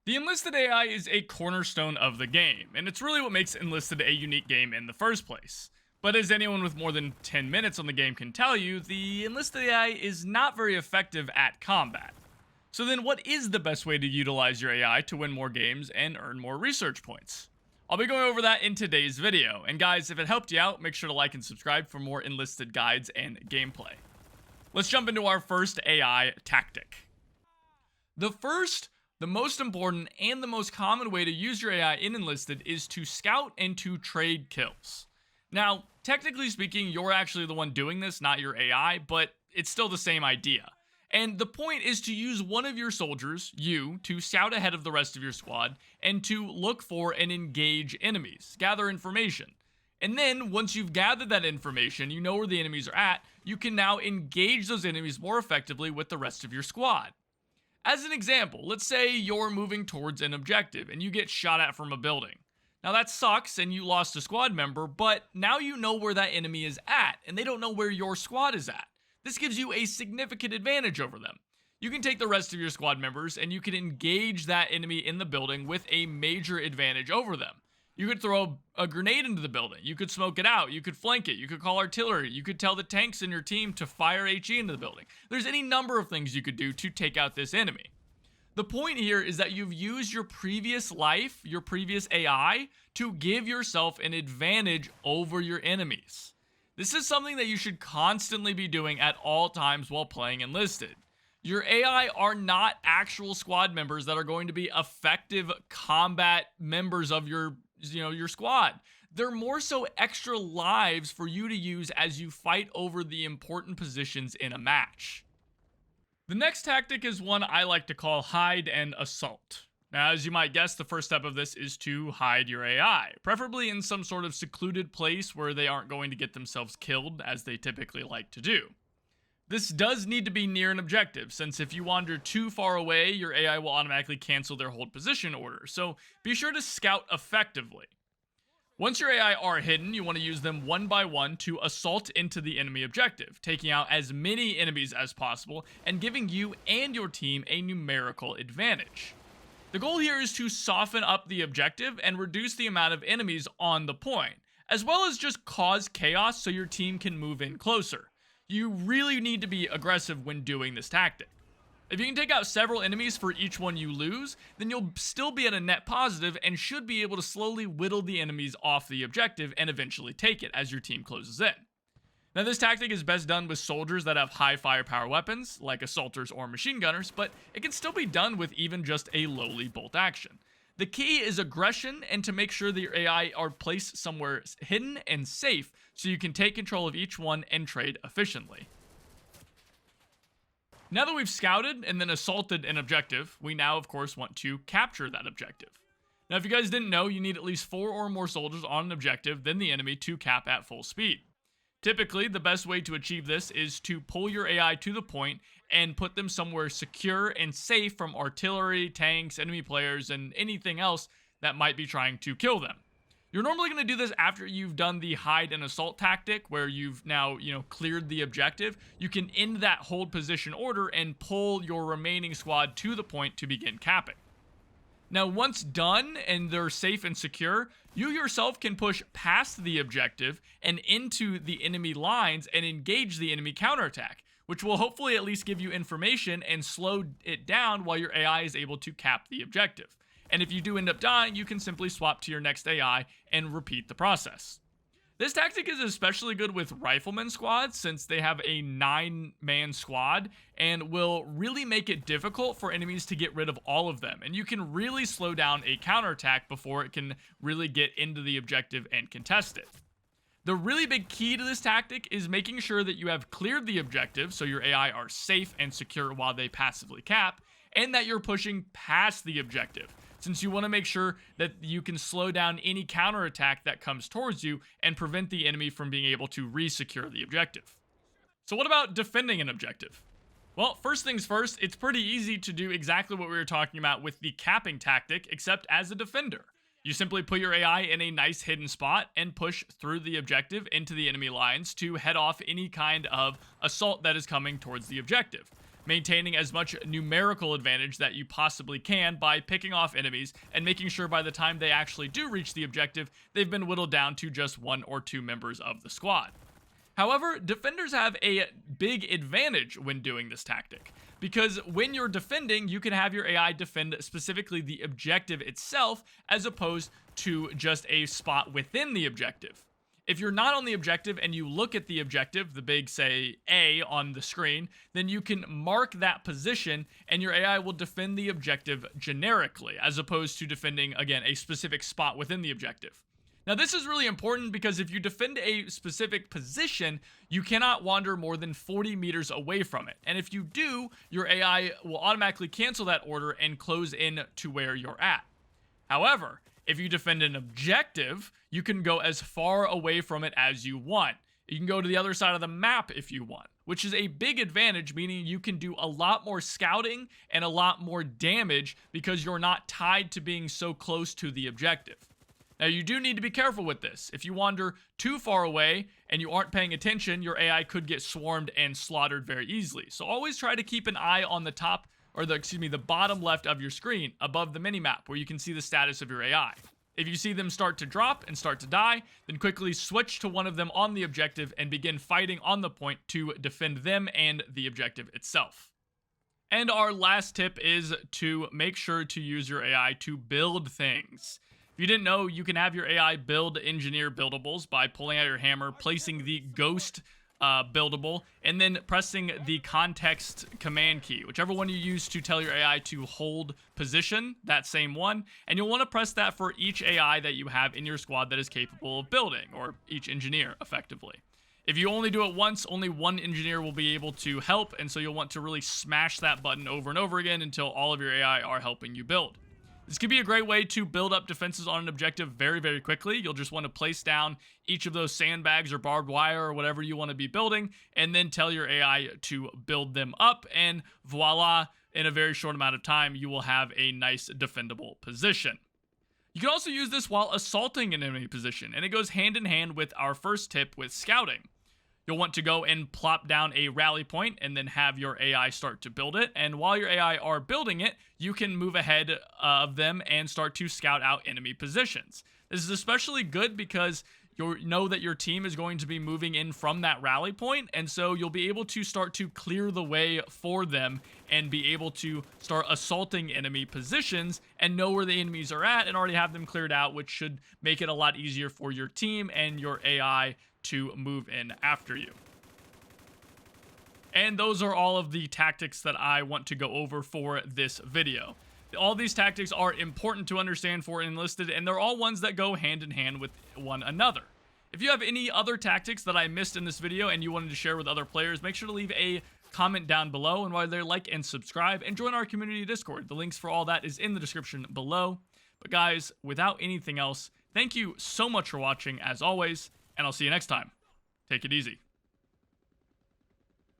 The Enlisted AI is a cornerstone of the game, and it's really what makes Enlisted a unique game in the first place. But as anyone with more than 10 minutes on the game can tell you, the Enlisted AI is not very effective at combat. So then what is the best way to utilize your AI to win more games and earn more research points? I'll be going over that in today's video, and guys, if it helped you out, make sure to like and subscribe for more Enlisted guides and gameplay. Let's jump into our first AI tactic. The most important, and the most common way to use your AI in Enlisted is to scout and to trade kills. Now, technically speaking, you're actually the one doing this, not your AI, but it's still the same idea. And the point is to use one of your soldiers, you, to scout ahead of the rest of your squad, and to look for and engage enemies, gather information. And then, once you've gathered that information, you know where the enemies are at, you can now engage those enemies more effectively with the rest of your squad. As an example, let's say you're moving towards an objective and you get shot at from a building. Now that sucks and you lost a squad member, but now you know where that enemy is at and they don't know where your squad is at. This gives you a significant advantage over them. You can take the rest of your squad members and you can engage that enemy in the building with a major advantage over them. You could throw a grenade into the building, you could smoke it out, you could flank it, you could call artillery, you could tell the tanks in your team to fire HE into the building. There's any number of things you could do to take out this enemy. The point here is that you've used your previous life, your previous AI, to give yourself an advantage over your enemies. This is something that you should constantly be doing at all times while playing Enlisted. Your AI are not actual squad members that are going to be effective combat members of your squad. They're more so extra lives for you to use as you fight over the important positions in a match. The next tactic is one I like to call hide and assault. Now, as you might guess, the first step of this is to hide your AI, preferably in some sort of secluded place where they aren't going to get themselves killed, as they typically like to do. This does need to be near an objective, since if you wander too far away, your AI will automatically cancel their hold position order, so be sure to scout effectively. Once your AI are hidden, you want to use them one by one to assault into the enemy objective, taking out as many enemies as possible and giving you and your team a numerical advantage. The goal here is to soften up the objective and reduce the amount of enemies on the point, as well as just cause chaos so your team can move in closer. You really need to be aggressive when doing this tactic. If you can take out several enemies for each one you lose, then you'll still be at a net positive and should be able to slowly whittle the enemies off the objective and eventually take it as your team closes in. Now, this tactic is best done with soldiers that have high firepower weapons, like assaulters or machine gunners, but it can still be done with even just a lowly bolt action. The key is aggression and to make sure that your AI are placed somewhere hidden and safe so you can take control of each one and trade efficiently. Now that we've scouted and then assaulted an objective, we now of course want to capture that objective. Now, if you guys didn't know, you need at least 4 or more soldiers on an objective than the enemy to cap at full speed. Typically, the best way to achieve this is to pull your AI to the point and put them somewhere secure and safe from artillery, tanks, enemy players, and anything else that might be trying to kill them. You're normally going to do this after you've done the hide and assault tactic, where you've now, cleared the objective. You can end that hold position order and pull your remaining squad to the point to begin capping. Now, once done and they're safe and secure, you yourself can push past the objective and into the enemy lines and engage the enemy counterattack, which will hopefully at least give you information and slow it down while your AI is able to cap the objective. And if you do end up dying, you can simply swap to your next AI and repeat the process. This tactic is especially good with rifleman squads since they have a 9-man squad and will really make it difficult for enemies to get rid of all of them. And you can really slow down a counterattack before it can really get into the objective and contest it. The really big key to this tactic is making sure that you have cleared the objective so your AI are safe and secure while they passively cap, and that you're pushing past the objective, since you want to make sure that you can slow down any counterattack that comes towards you and prevent the enemy from being able to re-secure the objective. So what about defending an objective? Well, first things first, it's pretty easy to do exactly what we were talking about with the capping tactic, except as a defender. You simply put your AI in a nice hidden spot and push through the objective into the enemy lines to head off any kind of assault that is coming towards the objective. maintaining as much numerical advantage that you possibly can by picking off enemies and making sure by the time they actually do reach the objective, they've been whittled down to just 1 or 2 members of the squad. However, defenders have a big advantage when doing this tactic, because when you're defending, you can have your AI defend specifically the objective itself as opposed to just a spot within the objective. If you're not on the objective and you look at the objective, the big, say, A on the screen, then you can mark that position and your AI will defend the objective generically, as opposed to defending, again, a specific spot within the objective. Now, this is really important because if you defend a specific position, you cannot wander more than 40 meters away from it. And if you do, your AI will automatically cancel that order and close in to where you're at. However, if you defend an objective, you can go as far away from it as you want. You can go to the other side of the map if you want, which is a big advantage, meaning you can do a lot more scouting and a lot more damage because you're not tied to being so close to the objective. Now, you do need to be careful with this. If you wander too far away and you aren't paying attention, your AI could get swarmed and slaughtered very easily. So always try to keep an eye on the top, or the bottom left of your screen above the minimap where you can see the status of your AI. If you see them start to drop and start to die, then quickly switch to one of them on the objective and begin fighting on the point to defend them and the objective itself. And our last tip is to make sure to use your AI to build things. If you didn't know, you can have your AI build engineer buildables by pulling out your hammer, placing the ghost buildable, and then pressing the context command key, whichever one you use to tell your AI to hold position, that same one. And you'll want to press that for each AI that you have in your squad that is capable of building, or each engineer, effectively. If you only do it once, only one engineer will be able to help, and so you'll want to really smash that button over and over again until all of your AI are helping you build. This could be a great way to build up defenses on an objective very, very quickly. You'll just want to place down each of those sandbags or barbed wire or whatever you want to be building, and then tell your AI to build them up, and voila, in a very short amount of time, you will have a nice defendable position. You can also use this while assaulting an enemy position, and it goes hand in hand with our first tip with scouting. You'll want to go and plop down a rally point and then have your AI start to build it. And while your AI are building it, you can move ahead of them and start to scout out enemy positions. This is especially good because you know that your team is going to be moving in from that rally point, and so you'll be able to start to clear the way for them and be able to start assaulting enemy positions and know where the enemies are at and already have them cleared out, which should make it a lot easier for your team and your AI to move in after you. And those are all of the tactics that I want to go over for this video. All these tactics are important to understand for Enlisted, and they're all ones that go hand in hand with one another. If you have any other tactics that I missed in this video and you wanted to share with other players, make sure to leave a comment down below, and while they're like and subscribe and join our community Discord. The links for all that is in the description below. But guys, without anything else, thank you so much for watching as always, and I'll see you next time. Take it easy.